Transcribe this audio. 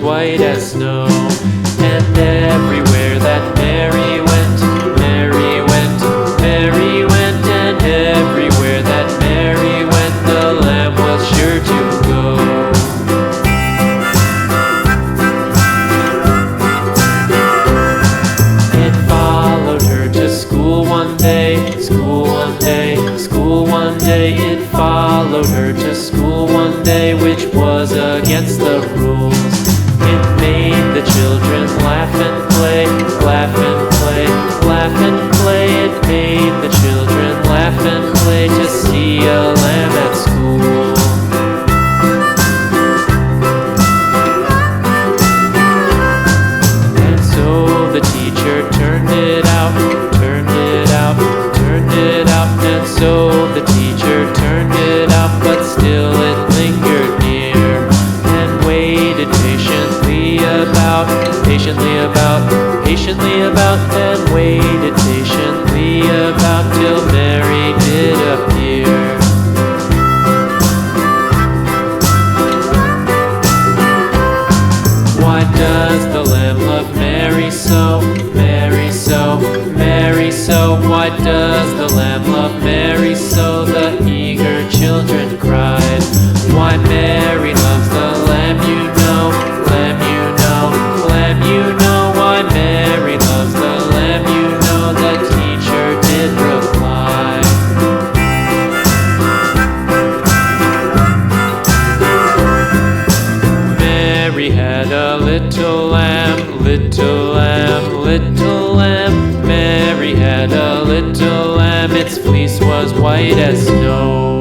white as snow. And everywhere that Mary went, Mary went, Mary went, and everywhere that Mary went, the lamb was sure to go. It followed her to school one day, school one day, school one day. It followed her to school one day, which was against the rules. It made the children laugh and play, laugh and play, laugh and play. It made the children laugh and play to see a lamb at school. And so the teacher turned it out, turned it out, turned it out. And so the teacher turned it out, but still it lingered near and waited patiently about, patiently about, patiently about, and waited patiently about till Mary did appear. Why does the lamb love Mary so, Mary so, Mary so? Why does the lamb love Mary so? The eager children cried. Why Mary loves the lamb, you know, lamb, you know, lamb, you know. Why Mary loves the lamb, you know, the teacher did reply. Mary had a little lamb, little lamb, little lamb. Mary had a little lamb, its fleece was white as snow.